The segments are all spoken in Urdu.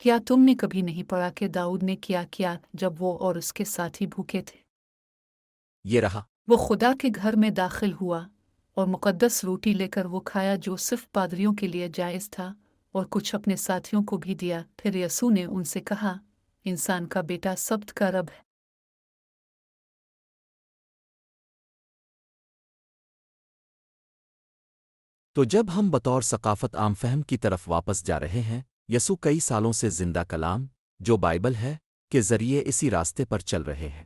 کیا تم نے کبھی نہیں پڑھا کہ داؤد نے کیا کیا جب وہ اور اس کے ساتھی بھوکے تھے؟ یہ رہا۔ وہ خدا کے گھر میں داخل ہوا اور مقدس روٹی لے کر وہ کھایا جو صرف پادریوں کے لیے جائز تھا، اور کچھ اپنے ساتھیوں کو بھی دیا۔ پھر یسوع نے ان سے کہا، انسان کا بیٹا سبت کا رب ہے۔ تو جب ہم بطور ثقافت عام فہم کی طرف واپس جا رہے ہیں، یسوع کئی سالوں سے زندہ کلام، جو بائبل ہے، کے ذریعے اسی راستے پر چل رہے ہیں۔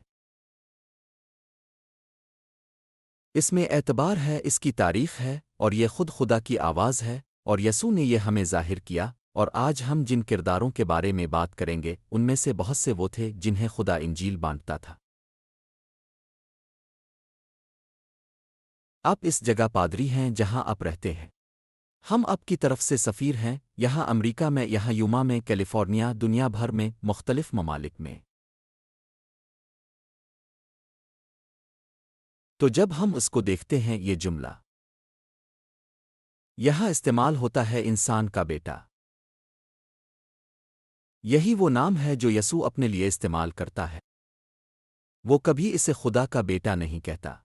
اس میں اعتبار ہے، اس کی تاریخ ہے، اور یہ خود خدا کی آواز ہے، اور یسوع نے یہ ہمیں ظاہر کیا، اور آج ہم جن کرداروں کے بارے میں بات کریں گے ان میں سے بہت سے وہ تھے جنہیں خدا انجیل بانٹتا تھا۔ آپ اس جگہ پادری ہیں جہاں آپ رہتے ہیں۔ ہم آپ کی طرف سے سفیر ہیں، یہاں امریکہ میں، یہاں یوما میں، کیلیفورنیا، دنیا بھر میں، مختلف ممالک میں۔ تو جب ہم اس کو دیکھتے ہیں، یہ جملہ یہاں استعمال ہوتا ہے، انسان کا بیٹا۔ یہی وہ نام ہے جو یسوع اپنے لیے استعمال کرتا ہے۔ وہ کبھی اسے خدا کا بیٹا نہیں کہتا۔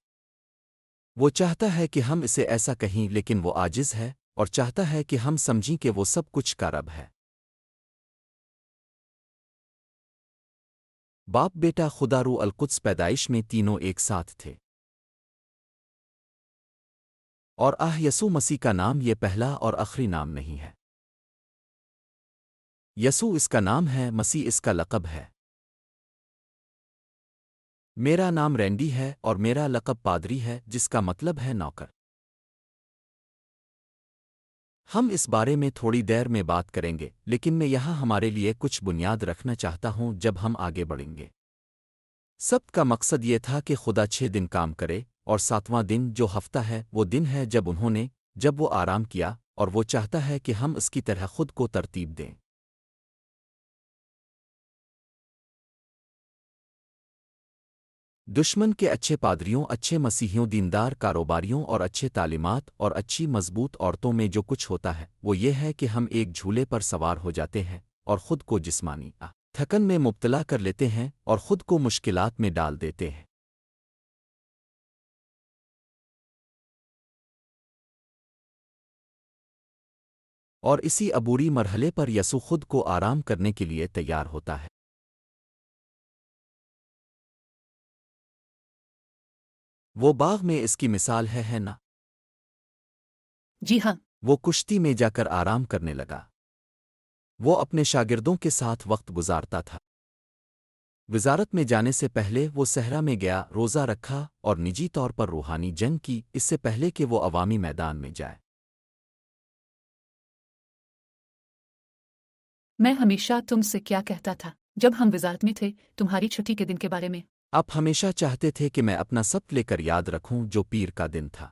وہ چاہتا ہے کہ ہم اسے ایسا کہیں، لیکن وہ عاجز ہے اور چاہتا ہے کہ ہم سمجھیں کہ وہ سب کچھ کا رب ہے۔ باپ، بیٹا، خدا، روح القدس پیدائش میں تینوں ایک ساتھ تھے۔ اور یسوع مسیح کا نام یہ پہلا اور آخری نام نہیں ہے۔ یسوع اس کا نام ہے، مسیح اس کا لقب ہے۔ میرا نام رینڈی ہے اور میرا لقب پادری ہے، جس کا مطلب ہے نوکر۔ ہم اس بارے میں تھوڑی دیر میں بات کریں گے، لیکن میں یہاں ہمارے لیے کچھ بنیاد رکھنا چاہتا ہوں جب ہم آگے بڑھیں گے۔ سبت کا مقصد یہ تھا کہ خدا 6 دن کام کرے، اور 7واں دن جو ہفتہ ہے وہ دن ہے جب وہ آرام کیا، اور وہ چاہتا ہے کہ ہم اس کی طرح خود کو ترتیب دیں۔ دشمن کے اچھے پادریوں، اچھے مسیحیوں، دیندار کاروباریوں اور اچھے تعلیمات اور اچھی مضبوط عورتوں میں جو کچھ ہوتا ہے وہ یہ ہے کہ ہم ایک جھولے پر سوار ہو جاتے ہیں اور خود کو جسمانی تھکن میں مبتلا کر لیتے ہیں اور خود کو مشکلات میں ڈال دیتے ہیں۔ اور اسی عبوری مرحلے پر یسوع خود کو آرام کرنے کے لیے تیار ہوتا ہے۔ وہ باغ میں اس کی مثال ہے نا؟ جی ہاں، وہ کشتی میں جا کر آرام کرنے لگا۔ وہ اپنے شاگردوں کے ساتھ وقت گزارتا تھا۔ وزارت میں جانے سے پہلے وہ صحرا میں گیا، روزہ رکھا اور نجی طور پر روحانی جنگ کی، اس سے پہلے کہ وہ عوامی میدان میں جائے۔ میں ہمیشہ تم سے کیا کہتا تھا جب ہم وزارت میں تھے، تمہاری چھٹی کے دن کے بارے میں؟ آپ ہمیشہ چاہتے تھے کہ میں اپنا سبت لے کر یاد رکھوں جو پیر کا دن تھا۔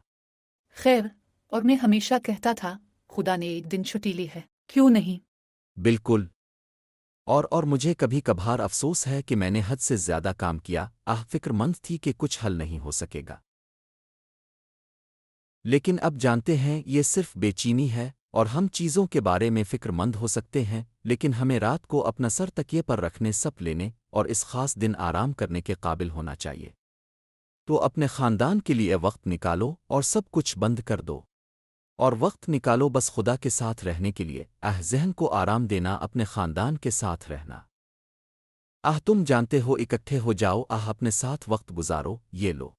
خیر، اور میں ہمیشہ کہتا تھا، خدا نے ایک دن چھٹی لی ہے، کیوں نہیں؟ بالکل۔ اور مجھے کبھی کبھار افسوس ہے کہ میں نے حد سے زیادہ کام کیا، فکر مند تھی کہ کچھ حل نہیں ہو سکے گا۔ لیکن اب جانتے ہیں یہ صرف بے چینی ہے، اور ہم چیزوں کے بارے میں فکر مند ہو سکتے ہیں، لیکن ہمیں رات کو اپنا سر تکیے پر رکھنے، سپ لینے اور اس خاص دن آرام کرنے کے قابل ہونا چاہیے۔ تو اپنے خاندان کے لیے وقت نکالو اور سب کچھ بند کر دو، اور وقت نکالو بس خدا کے ساتھ رہنے کے لیے۔ ذہن کو آرام دینا، اپنے خاندان کے ساتھ رہنا۔ تم جانتے ہو، اکٹھے ہو جاؤ، اپنے ساتھ وقت گزارو، یہ لو۔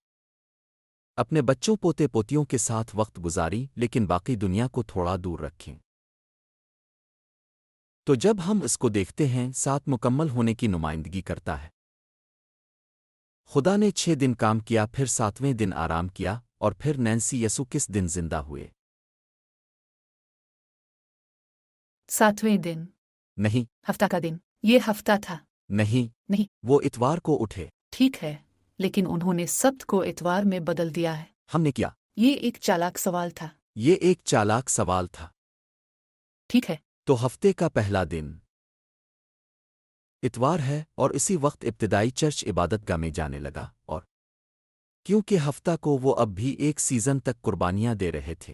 اپنے بچوں، پوتے پوتیوں کے ساتھ وقت گزاری، لیکن باقی دنیا کو تھوڑا دور رکھیں۔ تو جب ہم اس کو دیکھتے ہیں، 7 مکمل ہونے کی نمائندگی کرتا ہے۔ خدا نے 6 دن کام کیا، پھر 7ویں دن آرام کیا، اور پھر نینسی یسوع کس دن زندہ ہوئے؟ 7ویں دن؟ نہیں، ہفتہ کا دن؟ یہ ہفتہ تھا؟ نہیں، نہیں، وہ اتوار کو اٹھے۔ ٹھیک ہے، لیکن انہوں نے سبت کو اتوار میں بدل دیا ہے۔ ہم نے کیا؟ یہ ایک چالاک سوال تھا۔ یہ ایک چالاک سوال تھا۔ ٹھیک ہے، تو ہفتے کا پہلا دن اتوار ہے، اور اسی وقت ابتدائی چرچ عبادت گاہ میں جانے لگا، اور کیونکہ ہفتہ کو وہ اب بھی ایک سیزن تک قربانیاں دے رہے تھے۔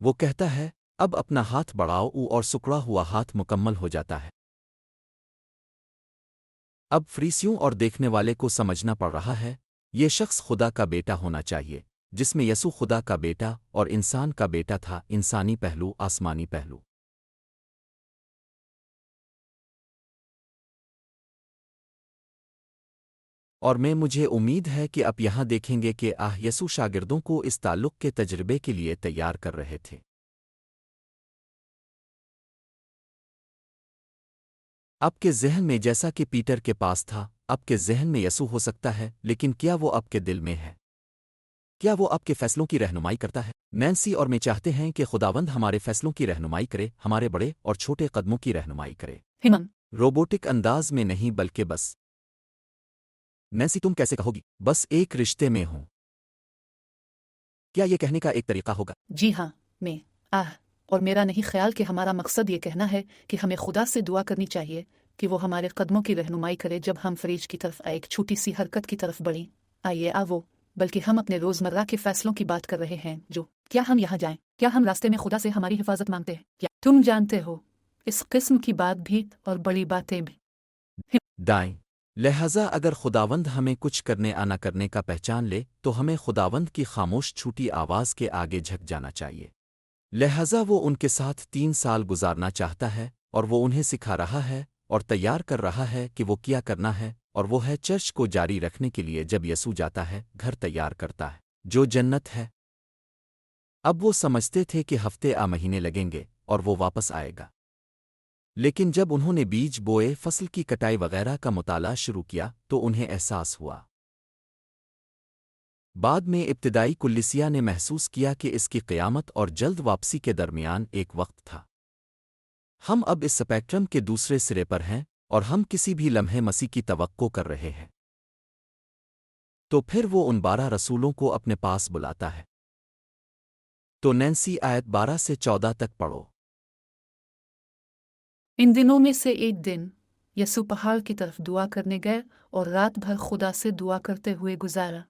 وہ کہتا ہے اب اپنا ہاتھ بڑھاؤ اور سکڑا ہوا ہاتھ مکمل ہو جاتا ہے۔ اب فریسیوں اور دیکھنے والے کو سمجھنا پڑ رہا ہے یہ شخص خدا کا بیٹا ہونا چاہیے، جس میں یسوع خدا کا بیٹا اور انسان کا بیٹا تھا، انسانی پہلو آسمانی پہلو۔ اور مجھے امید ہے کہ آپ یہاں دیکھیں گے کہ یسوع شاگردوں کو اس تعلق کے تجربے کے لیے تیار کر رہے تھے۔ آپ کے ذہن میں جیسا کہ پیٹر کے پاس تھا، آپ کے ذہن میں یسوع ہو سکتا ہے، لیکن کیا وہ آپ کے دل میں ہے؟ کیا وہ آپ کے فیصلوں کی رہنمائی کرتا ہے؟ نینسی اور میں چاہتے ہیں کہ خداوند ہمارے فیصلوں کی رہنمائی کرے، ہمارے بڑے اور چھوٹے قدموں کی رہنمائی کرے، ہمم روبوٹک انداز میں نہیں بلکہ بس۔ نینسی تم کیسے کہو گی بس ایک رشتے میں ہوں؟ کیا یہ کہنے کا ایک طریقہ ہوگا؟ جی ہاں، میں اور میرا نہیں خیال کہ ہمارا مقصد یہ کہنا ہے کہ ہمیں خدا سے دعا کرنی چاہیے کہ وہ ہمارے قدموں کی رہنمائی کرے جب ہم فریج کی طرف ایک چھوٹی سی حرکت کی طرف بڑھیں۔ آئیے وہ بلکہ ہم اپنے روزمرہ کے فیصلوں کی بات کر رہے ہیں، جو کیا ہم یہاں جائیں، کیا ہم راستے میں خدا سے ہماری حفاظت مانگتے ہیں، کیا تم جانتے ہو اس قسم کی بات بھی اور بڑی باتیں بھی۔ دائیں لہذا اگر خداوند ہمیں کچھ کرنے آنا کرنے کا پہچان لے تو ہمیں خداوند کی خاموش چھوٹی آواز کے آگے جھک جانا چاہیے۔ لہذا وہ ان کے ساتھ 3 سال گزارنا چاہتا ہے اور وہ انہیں سکھا رہا ہے اور تیار کر رہا ہے کہ وہ کیا کرنا ہے، اور وہ ہے چرچ کو جاری رکھنے کے لیے جب یسوع جاتا ہے گھر تیار کرتا ہے جو جنت ہے۔ اب وہ سمجھتے تھے کہ ہفتے مہینے لگیں گے اور وہ واپس آئے گا، لیکن جب انہوں نے بیج بوئے، فصل کی کٹائی وغیرہ کا مطالعہ شروع کیا تو انہیں احساس ہوا۔ بعد میں ابتدائی کلیسیا نے محسوس کیا کہ اس کی قیامت اور جلد واپسی کے درمیان ایک وقت تھا۔ ہم اب اس اسپیکٹرم کے دوسرے سرے پر ہیں اور ہم کسی بھی لمحے مسیح کی توقع کر رہے ہیں۔ تو پھر وہ ان 12 رسولوں کو اپنے پاس بلاتا ہے۔ تو نینسی آیت 12 سے 14 تک پڑھو۔ ان دنوں میں سے ایک دن یسوع پہاڑ کی طرف دعا کرنے گئے اور رات بھر خدا سے دعا کرتے ہوئے گزارا۔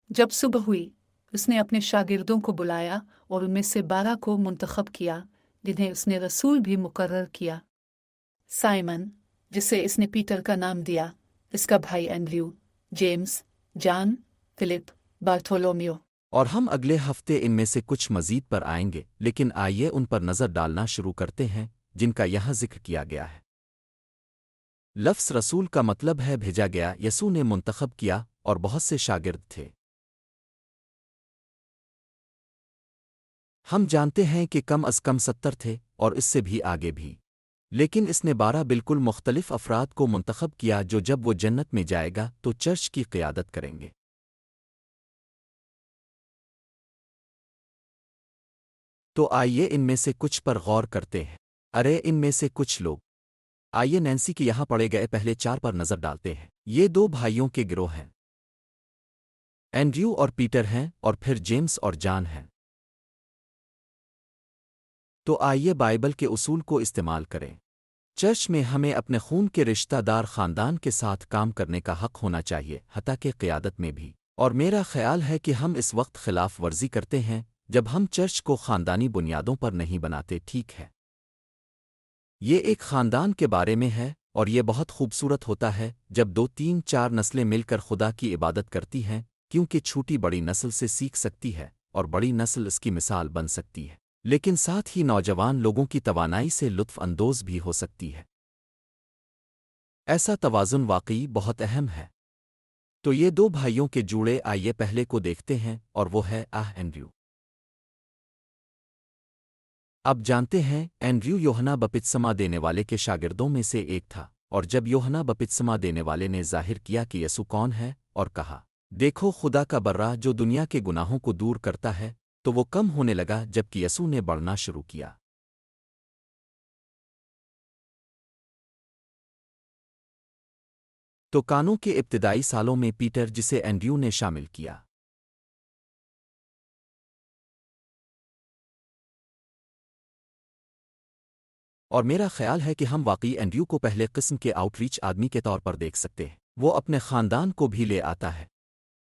جب صبح ہوئی اس نے اپنے شاگردوں کو بلایا اور ان میں سے 12 کو منتخب کیا، جنہیں اس نے رسول بھی مقرر کیا۔ سائمن، جسے اس نے پیٹر کا نام دیا، اس کا بھائی اینڈریو، جیمز، جان، فلپ، بارتھولومیو۔ اور ہم اگلے ہفتے ان میں سے کچھ مزید پر آئیں گے، لیکن آئیے ان پر نظر ڈالنا شروع کرتے ہیں جن کا یہاں ذکر کیا گیا ہے۔ لفظ رسول کا مطلب ہے بھیجا گیا۔ یسوع نے منتخب کیا اور بہت سے شاگرد تھے۔ ہم جانتے ہیں کہ کم از کم 70 تھے اور اس سے بھی آگے بھی، لیکن اس نے 12 بالکل مختلف افراد کو منتخب کیا جو جب وہ جنت میں جائے گا تو چرچ کی قیادت کریں گے۔ تو آئیے ان میں سے کچھ پر غور کرتے ہیں۔ ان میں سے کچھ لوگ، آئیے نینسی کے یہاں پڑے گئے پہلے 4 پر نظر ڈالتے ہیں۔ یہ 2 بھائیوں کے گروہ ہیں، اینڈریو اور پیٹر ہیں، اور پھر جیمز اور جان ہیں۔ تو آئیے بائبل کے اصول کو استعمال کریں۔ چرچ میں ہمیں اپنے خون کے رشتہ دار خاندان کے ساتھ کام کرنے کا حق ہونا چاہیے، حتیٰ کہ قیادت میں بھی۔ اور میرا خیال ہے کہ ہم اس وقت خلاف ورزی کرتے ہیں جب ہم چرچ کو خاندانی بنیادوں پر نہیں بناتے، ٹھیک ہے؟ یہ ایک خاندان کے بارے میں ہے، اور یہ بہت خوبصورت ہوتا ہے جب 2 3 4 نسلیں مل کر خدا کی عبادت کرتی ہیں، کیونکہ چھوٹی بڑی نسل سے سیکھ سکتی ہے اور بڑی نسل اس کی مثال بن سکتی ہے، لیکن ساتھ ہی نوجوان لوگوں کی توانائی سے لطف اندوز بھی ہو سکتی ہے۔ ایسا توازن واقعی بہت اہم ہے۔ تو یہ 2 بھائیوں کے جوڑے، آئیے پہلے کو دیکھتے ہیں، اور وہ ہے اینڈریو۔ اب جانتے ہیں اینڈریو یوحنا بپتسمہ دینے والے کے شاگردوں میں سے ایک تھا، اور جب یوحنا بپتسمہ دینے والے نے ظاہر کیا کہ یسوع کون ہے اور کہا، دیکھو خدا کا برہ جو دنیا کے گناہوں کو دور کرتا ہے، تو وہ کم ہونے لگا جبکہ یسوع نے بڑھنا شروع کیا۔ تو کانوں کے ابتدائی سالوں میں پیٹر، جسے اینڈریو نے شامل کیا، اور میرا خیال ہے کہ ہم واقعی اینڈریو کو پہلے قسم کے آؤٹ ریچ آدمی کے طور پر دیکھ سکتے ہیں۔ وہ اپنے خاندان کو بھی لے آتا ہے۔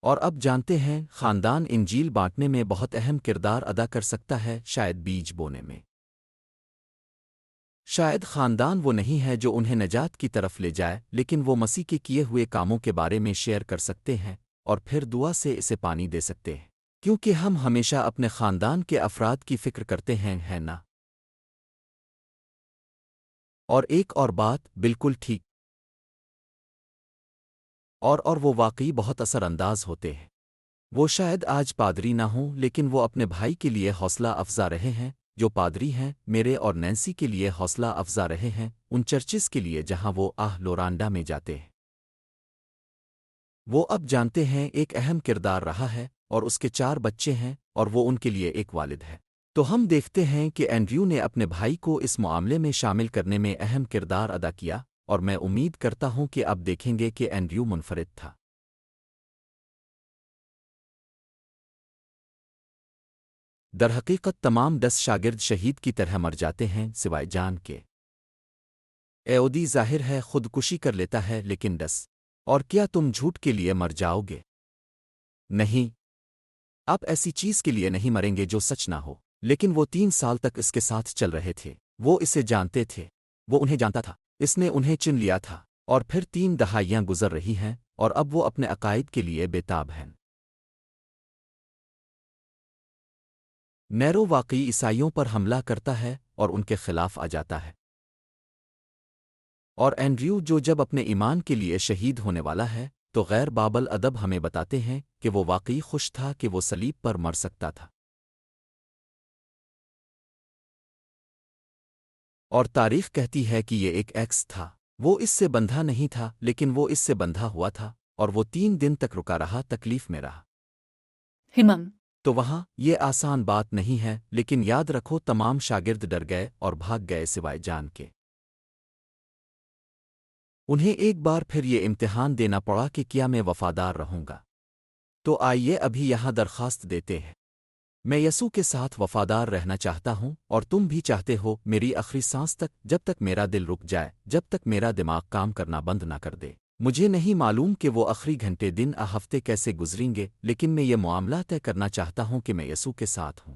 اور اب جانتے ہیں خاندان انجیل بانٹنے میں بہت اہم کردار ادا کر سکتا ہے، شاید بیج بونے میں۔ شاید خاندان وہ نہیں ہے جو انہیں نجات کی طرف لے جائے، لیکن وہ مسیح کے کیے ہوئے کاموں کے بارے میں شیئر کر سکتے ہیں اور پھر دعا سے اسے پانی دے سکتے ہیں، کیونکہ ہم ہمیشہ اپنے خاندان کے افراد کی فکر کرتے ہیں، ہے نا؟ اور ایک اور بات بالکل ٹھیک، اور وہ واقعی بہت اثر انداز ہوتے ہیں۔ وہ شاید آج پادری نہ ہوں، لیکن وہ اپنے بھائی کے لیے حوصلہ افزا رہے ہیں جو پادری ہیں، میرے اور نینسی کے لیے حوصلہ افزا رہے ہیں ان چرچز کے لیے جہاں وہ لورانڈا میں جاتے ہیں۔ وہ اب جانتے ہیں ایک اہم کردار رہا ہے اور اس کے 4 بچے ہیں اور وہ ان کے لیے ایک والد ہے۔ تو ہم دیکھتے ہیں کہ اینڈریو نے اپنے بھائی کو اس معاملے میں شامل کرنے میں اہم کردار ادا کیا، اور میں امید کرتا ہوں کہ اب دیکھیں گے کہ اینڈریو منفرد تھا۔ درحقیقت تمام 10 شاگرد شہید کی طرح مر جاتے ہیں سوائے جان کے۔ ایودی ظاہر ہے خودکشی کر لیتا ہے، لیکن 10 اور کیا تم جھوٹ کے لیے مر جاؤ گے؟ نہیں، آپ ایسی چیز کے لیے نہیں مریں گے جو سچ نہ ہو۔ لیکن وہ 3 سال تک اس کے ساتھ چل رہے تھے، وہ اسے جانتے تھے، وہ انہیں جانتا تھا، اس نے انہیں چن لیا تھا، اور پھر 3 دہائیاں گزر رہی ہیں اور اب وہ اپنے عقائد کے لیے بےتاب ہیں۔ نیرو واقعی عیسائیوں پر حملہ کرتا ہے اور ان کے خلاف آ جاتا ہے، اور اینڈریو جو جب اپنے ایمان کے لیے شہید ہونے والا ہے تو غیر بابل ادب ہمیں بتاتے ہیں کہ وہ واقعی خوش تھا کہ وہ صلیب پر مر سکتا تھا۔ اور تاریخ کہتی ہے کہ یہ ایک ایکس تھا، وہ اس سے بندھا نہیں تھا، لیکن وہ اس سے بندھا ہوا تھا، اور وہ 3 دن تک رکا رہا، تکلیف میں رہا۔ ہمم تو وہاں یہ آسان بات نہیں ہے، لیکن یاد رکھو تمام شاگرد ڈر گئے اور بھاگ گئے سوائے جان کے۔ انہیں ایک بار پھر یہ امتحان دینا پڑا کہ کیا میں وفادار رہوں گا۔ تو آئیے ابھی یہاں درخواست دیتے ہیں۔ میں یسوع کے ساتھ وفادار رہنا چاہتا ہوں، اور تم بھی چاہتے ہو، میری آخری سانس تک، جب تک میرا دل رک جائے، جب تک میرا دماغ کام کرنا بند نہ کر دے۔ مجھے نہیں معلوم کہ وہ آخری گھنٹے، دن، ہفتے کیسے گزریں گے، لیکن میں یہ معاملہ طے کرنا چاہتا ہوں کہ میں یسوع کے ساتھ ہوں۔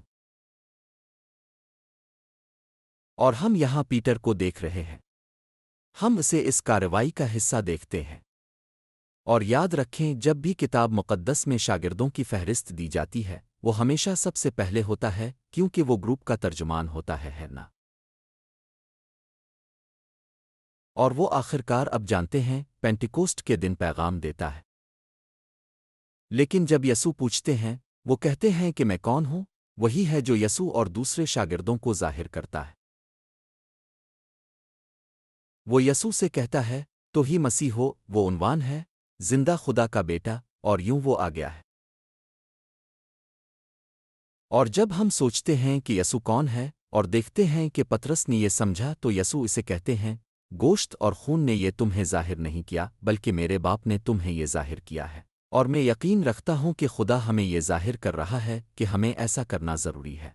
اور ہم یہاں پیٹر کو دیکھ رہے ہیں، ہم اسے اس کارروائی کا حصہ دیکھتے ہیں۔ اور یاد رکھیں جب بھی کتاب مقدس میں شاگردوں کی فہرست دی جاتی ہے، وہ ہمیشہ سب سے پہلے ہوتا ہے، کیونکہ وہ گروپ کا ترجمان ہوتا ہے نا؟ اور وہ آخرکار اب جانتے ہیں پینٹیکوسٹ کے دن پیغام دیتا ہے۔ لیکن جب یسوع پوچھتے ہیں، وہ کہتے ہیں کہ میں کون ہوں؟ وہی ہے جو یسوع اور دوسرے شاگردوں کو ظاہر کرتا ہے۔ وہ یسوع سے کہتا ہے، تو ہی مسیح ہو، وہ عنوان ہے، زندہ خدا کا بیٹا، اور یوں وہ آ گیا ہے۔ اور جب ہم سوچتے ہیں کہ یسوع کون ہے اور دیکھتے ہیں کہ پترس نے یہ سمجھا، تو یسوع اسے کہتے ہیں، گوشت اور خون نے یہ تمہیں ظاہر نہیں کیا، بلکہ میرے باپ نے تمہیں یہ ظاہر کیا ہے۔ اور میں یقین رکھتا ہوں کہ خدا ہمیں یہ ظاہر کر رہا ہے کہ ہمیں ایسا کرنا ضروری ہے۔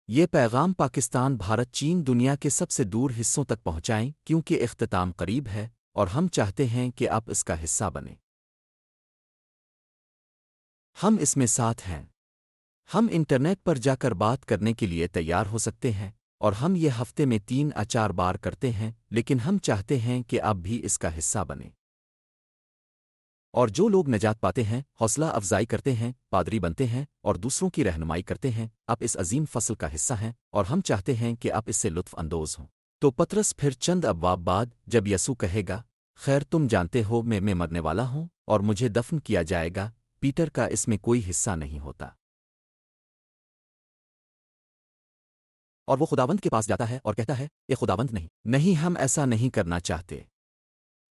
یہ پیغام پاکستان، بھارت، چین، دنیا کے سب سے دور حصوں تک پہنچائیں، کیونکہ اختتام قریب ہے اور ہم چاہتے ہیں کہ آپ اس کا حصہ بنیں۔ ہم اس میں ساتھ ہیں۔ ہم انٹرنیٹ پر جا کر بات کرنے کے لیے تیار ہو سکتے ہیں، اور ہم یہ ہفتے میں 3 یا 4 بار کرتے ہیں، لیکن ہم چاہتے ہیں کہ آپ بھی اس کا حصہ بنیں۔ اور جو لوگ نجات پاتے ہیں، حوصلہ افزائی کرتے ہیں، پادری بنتے ہیں اور دوسروں کی رہنمائی کرتے ہیں، آپ اس عظیم فصل کا حصہ ہیں، اور ہم چاہتے ہیں کہ آپ اس سے لطف اندوز ہوں۔ تو پترس پھر چند ابواب بعد جب یسوع کہے گا، خیر تم جانتے ہو میں مرنے والا ہوں اور مجھے دفن کیا جائے گا، پیٹر کا اس میں کوئی حصہ نہیں ہوتا۔ اور وہ خداوند کے پاس جاتا ہے اور کہتا ہے، اے خداوند، نہیں، ہم ایسا نہیں کرنا چاہتے۔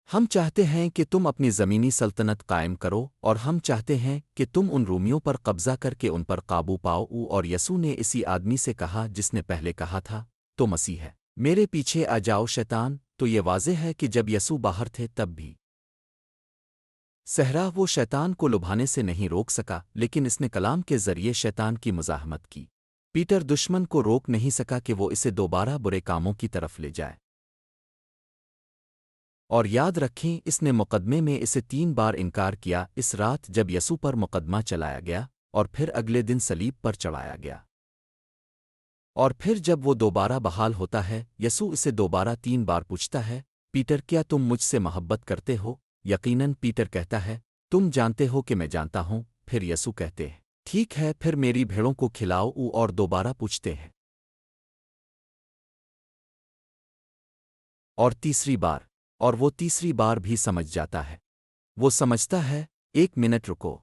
ہم چاہتے ہیں کہ تم اپنی زمینی سلطنت قائم کرو، اور ہم چاہتے ہیں کہ تم ان رومیوں پر قبضہ کر کے ان پر قابو پاؤ۔ اور یسوع نے اسی آدمی سے کہا جس نے پہلے کہا تھا، تو مسیح ہے، میرے پیچھے آ جاؤ شیطان۔ تو یہ واضح ہے کہ جب یسوع باہر تھے تب بھی صحرا وہ شیطان کو لبھانے سے نہیں روک سکا، لیکن اس نے کلام کے ذریعے شیطان کی مزاحمت کی۔ پیٹر دشمن کو روک نہیں سکا کہ وہ اسے دوبارہ برے کاموں کی طرف لے جائے۔ اور یاد رکھیں اس نے مقدمے میں اسے 3 بار انکار کیا، اس رات جب یسوع پر مقدمہ چلایا گیا اور پھر اگلے دن صلیب پر چڑھایا گیا۔ اور پھر جب وہ دوبارہ بحال ہوتا ہے، یسوع اسے دوبارہ 3 بار پوچھتا ہے، پیٹر کیا تم مجھ سے محبت کرتے ہو؟ یقیناً پیٹر کہتا ہے، تم جانتے ہو کہ میں جانتا ہوں۔ پھر یسوع کہتے ہیں، ٹھیک ہے پھر میری بھیڑوں کو کھلاؤ، اور دوبارہ پوچھتے ہیں۔ اور تیسری بار، اور وہ تیسری بار بھی سمجھ جاتا ہے۔ وہ سمجھتا ہے، 1 منٹ رکو،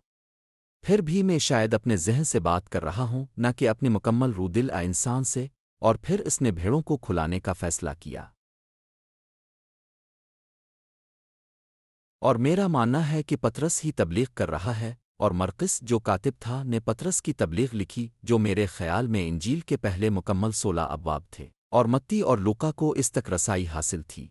پھر بھی میں شاید اپنے ذہن سے بات کر رہا ہوں، نہ کہ اپنے مکمل روح دل انسان سے۔ اور پھر اس نے بھیڑوں کو کھلانے کا فیصلہ کیا۔ اور میرا ماننا ہے کہ پطرس ہی تبلیغ کر رہا ہے، اور مرقس جو کاتب تھا نے پطرس کی تبلیغ لکھی، جو میرے خیال میں انجیل کے پہلے مکمل 16 ابواب تھے، اور متی اور لوقا کو اس تک رسائی حاصل تھی۔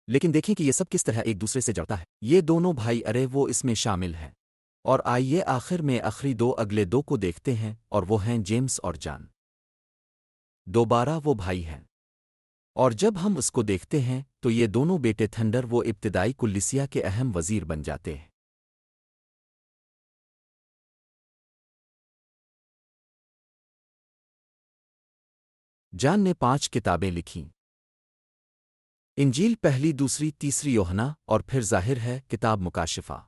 لیکن دیکھیں کہ یہ سب کس طرح ایک دوسرے سے جڑتا ہے۔ یہ دونوں بھائی ارے وہ اس میں شامل ہیں۔ اور آئیے آخر میں اگلے دو کو دیکھتے ہیں، اور وہ ہیں جیمس اور جان۔ دوبارہ وہ بھائی ہیں۔ اور جب ہم اس کو دیکھتے ہیں تو یہ دونوں بیٹے تھنڈر وہ ابتدائی کلیسیا کے اہم وزیر بن جاتے ہیں۔ جان نے 5 کتابیں لکھیں، انجیل پہلی، دوسری، تیسری یوحنا، اور پھر ظاہر ہے کتاب مکاشفہ۔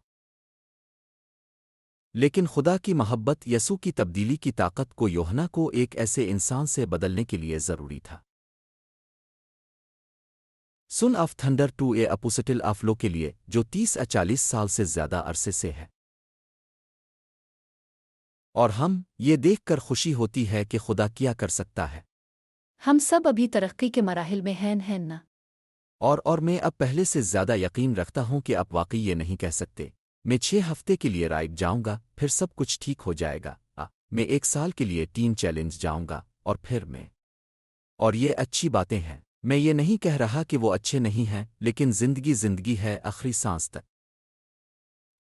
لیکن خدا کی محبت یسوع کی تبدیلی کی طاقت کو یوحنا کو ایک ایسے انسان سے بدلنے کے لیے ضروری تھا۔ Son of thunder 2 a apostle of love کے لیے، جو 30 یا 40 سال سے زیادہ عرصے سے ہے۔ اور ہم یہ دیکھ کر خوشی ہوتی ہے کہ خدا کیا کر سکتا ہے۔ ہم سب ابھی ترقی کے مراحل میں ہیں نا؟ اور میں اب پہلے سے زیادہ یقین رکھتا ہوں کہ آپ واقعی یہ نہیں کہہ سکتے، میں 6 ہفتے کے لیے رائب جاؤں گا، پھر سب کچھ ٹھیک ہو جائے گا۔ میں 1 سال کے لیے ٹیم چیلنج جاؤں گا، اور پھر میں۔ اور یہ اچھی باتیں ہیں، میں یہ نہیں کہہ رہا کہ وہ اچھے نہیں ہیں، لیکن زندگی ہے آخری سانس تک۔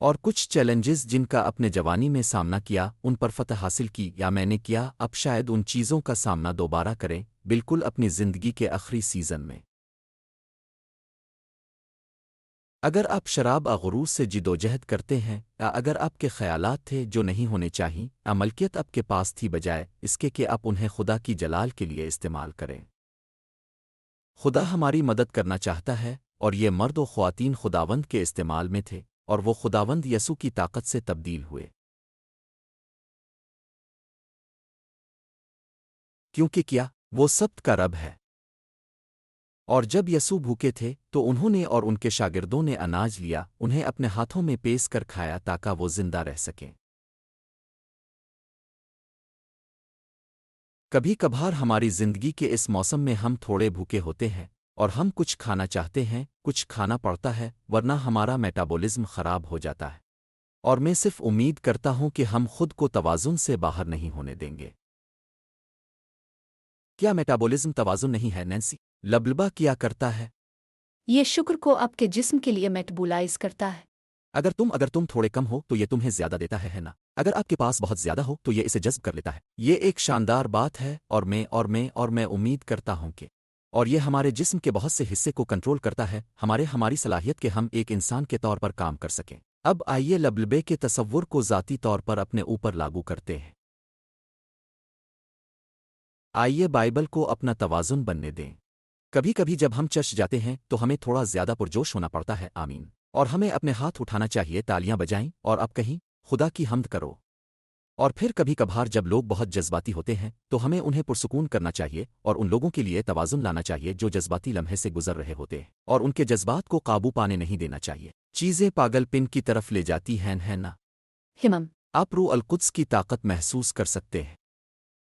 اور کچھ چیلنجز جن کا اپنے جوانی میں سامنا کیا، ان پر فتح حاصل کی، یا میں نے کیا، اب شاید ان چیزوں کا سامنا دوبارہ کریں، بالکل اپنی زندگی کے آخری سیزن میں۔ اگر آپ شراب غرور سے جدوجہد کرتے ہیں، یا اگر آپ کے خیالات تھے جو نہیں ہونے چاہئیں، یا ملکیت آپ کے پاس تھی بجائے اس کے آپ انہیں خدا کی جلال کے لیے استعمال کریں۔ خدا ہماری مدد کرنا چاہتا ہے، اور یہ مرد و خواتین خداوند کے استعمال میں تھے، اور وہ خداوند یسوع کی طاقت سے تبدیل ہوئے۔ کیونکہ کیا وہ سبت کا رب ہے۔ اور جب یسوع بھوکے تھے تو انہوں نے اور ان کے شاگردوں نے اناج لیا، انہیں اپنے ہاتھوں میں پیس کر کھایا تاکہ وہ زندہ رہ سکیں۔ کبھی کبھار ہماری زندگی کے اس موسم میں ہم تھوڑے بھوکے ہوتے ہیں، اور ہم کچھ کھانا چاہتے ہیں، کچھ کھانا پڑتا ہے، ورنہ ہمارا میٹابولزم خراب ہو جاتا ہے۔ اور میں صرف امید کرتا ہوں کہ ہم خود کو توازن سے باہر نہیں ہونے دیں گے۔ کیا میٹابولزم توازن نہیں ہے نینسی؟ لبلبا کیا کرتا ہے؟ یہ شکر کو آپ کے جسم کے لیے میٹبولائز کرتا ہے۔ اگر تم تھوڑے کم ہو تو یہ تمہیں زیادہ دیتا ہے نا؟ اگر آپ کے پاس بہت زیادہ ہو تو یہ اسے جذب کر لیتا ہے۔ یہ ایک شاندار بات ہے، اور میں امید کرتا ہوں کہ اور یہ ہمارے جسم کے بہت سے حصے کو کنٹرول کرتا ہے، ہماری صلاحیت کہ ہم ایک انسان کے طور پر کام کر سکیں۔ اب آئیے لبلبے کے تصور کو ذاتی طور پر اپنے اوپر لاگو کرتے ہیں۔ آئیے بائبل کو اپنا توازن بننے دیں۔ کبھی کبھی جب ہم چرچ جاتے ہیں تو ہمیں تھوڑا زیادہ پرجوش ہونا پڑتا ہے، آمین۔ اور ہمیں اپنے ہاتھ اٹھانا چاہیے، تالیاں بجائیں، اور اب کہیں خدا کی حمد کرو۔ اور پھر کبھی کبھار جب لوگ بہت جذباتی ہوتے ہیں تو ہمیں انہیں پرسکون کرنا چاہیے، اور ان لوگوں کے لیے توازن لانا چاہیے جو جذباتی لمحے سے گزر رہے ہوتے ہیں، اور ان کے جذبات کو قابو پانے نہیں دینا چاہیے۔ چیزیں پاگل پن کی طرف لے جاتی ہیں نا؟ ہمم آپ روح القدس کی طاقت محسوس کر سکتے ہیں۔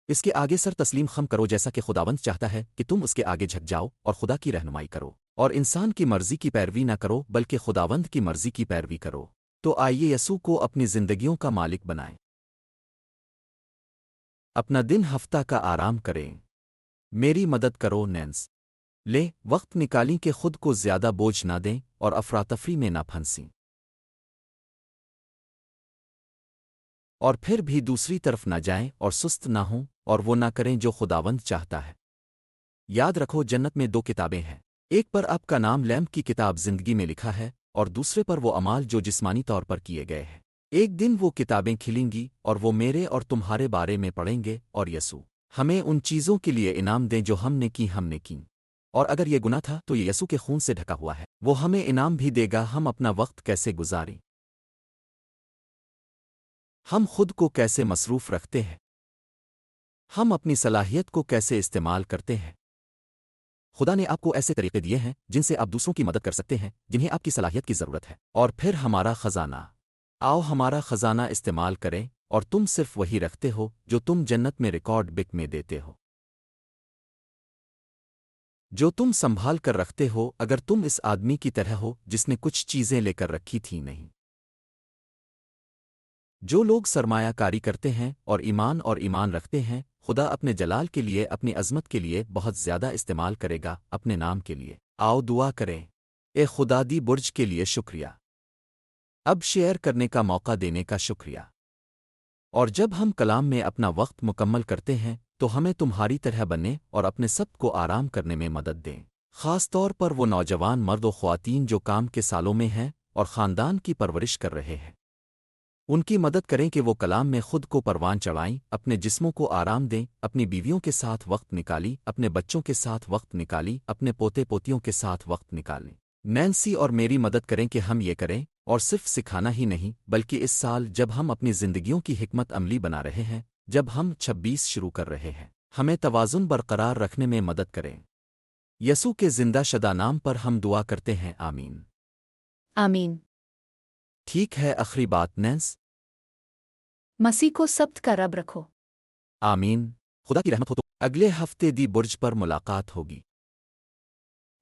اس کے آگے سر تسلیم خم کرو، جیسا کہ خداوند چاہتا ہے کہ تم اس کے آگے جھک جاؤ اور خدا کی رہنمائی کرو، اور انسان کی مرضی کی پیروی نہ کرو بلکہ خداوند کی مرضی کی پیروی کرو۔ تو آئیے یسوع کو اپنی زندگیوں کا مالک بنائیں۔ اپنا دن ہفتہ کا آرام کریں۔ میری مدد کرو نینس۔ لے وقت نکالیں کہ خود کو زیادہ بوجھ نہ دیں اور افراتفری میں نہ پھنسیں، اور پھر بھی دوسری طرف نہ جائیں اور سست نہ ہوں، اور وہ نہ کریں جو خداوند چاہتا ہے۔ یاد رکھو جنت میں 2 کتابیں ہیں۔ ایک پر آپ کا نام لیمپ کی کتاب زندگی میں لکھا ہے اور دوسرے پر وہ اعمال جو جسمانی طور پر کیے گئے ہیں۔ ایک دن وہ کتابیں کھلیں گی اور وہ میرے اور تمہارے بارے میں پڑھیں گے اور یسوع ہمیں ان چیزوں کے لیے انعام دیں جو ہم نے کی اور اگر یہ گناہ تھا تو یہ یسوع کے خون سے ڈھکا ہوا ہے، وہ ہمیں انعام بھی دے گا۔ ہم اپنا وقت کیسے گزاریں، ہم خود کو کیسے مصروف رکھتے ہیں، ہم اپنی صلاحیت کو کیسے استعمال کرتے ہیں۔ خدا نے آپ کو ایسے طریقے دیے ہیں جن سے آپ دوسروں کی مدد کر سکتے ہیں جنہیں آپ کی صلاحیت کی ضرورت ہے۔ اور پھر ہمارا خزانہ، آؤ ہمارا خزانہ استعمال کریں، اور تم صرف وہی رکھتے ہو جو تم جنت میں ریکارڈ بک میں دیتے ہو، جو تم سنبھال کر رکھتے ہو۔ اگر تم اس آدمی کی طرح ہو جس نے کچھ چیزیں لے کر رکھی تھیں، نہیں، جو لوگ سرمایہ کاری کرتے ہیں اور ایمان رکھتے ہیں، خدا اپنے جلال کے لیے، اپنی عظمت کے لیے بہت زیادہ استعمال کرے گا، اپنے نام کے لیے۔ آؤ دعا کریں۔ اے خدا دی برج کے لیے شکریہ، اب شیئر کرنے کا موقع دینے کا شکریہ، اور جب ہم کلام میں اپنا وقت مکمل کرتے ہیں تو ہمیں تمہاری طرح بننے اور اپنے سب کو آرام کرنے میں مدد دیں، خاص طور پر وہ نوجوان مرد و خواتین جو کام کے سالوں میں ہیں اور خاندان کی پرورش کر رہے ہیں۔ ان کی مدد کریں کہ وہ کلام میں خود کو پروان چڑھائیں، اپنے جسموں کو آرام دیں، اپنی بیویوں کے ساتھ وقت نکالی، اپنے بچوں کے ساتھ وقت نکالی، اپنے پوتے پوتیوں کے ساتھ وقت نکالیں۔ نینسی اور میری مدد کریں کہ ہم یہ کریں، اور صرف سکھانا ہی نہیں بلکہ اس سال جب ہم اپنی زندگیوں کی حکمت عملی بنا رہے ہیں، جب ہم 26 شروع کر رہے ہیں، ہمیں توازن برقرار رکھنے میں مدد کریں۔ یسوع کے زندہ شدہ نام پر ہم دعا کرتے ہیں، آمین۔ آمین۔ ٹھیک ہے، آخری بات نینس۔ مسیح کو سبت کا رب رکھو۔ آمین۔ خدا کی رحمت ہو تو اگلے ہفتے دی برج پر ملاقات ہوگی۔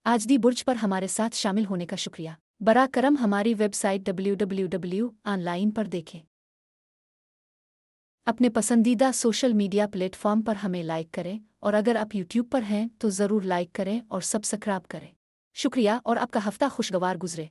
آج دی برج پر ہمارے ساتھ شامل ہونے کا شکریہ۔ براہ کرم ہماری ویب سائٹ www.online پر دیکھیں۔ اپنے پسندیدہ سوشل میڈیا پلیٹ فارم پر ہمیں لائک کریں، اور اگر آپ یوٹیوب پر ہیں تو ضرور لائک کریں اور سبسکرائب کریں۔ شکریہ اور آپ کا ہفتہ خوشگوار گزرے۔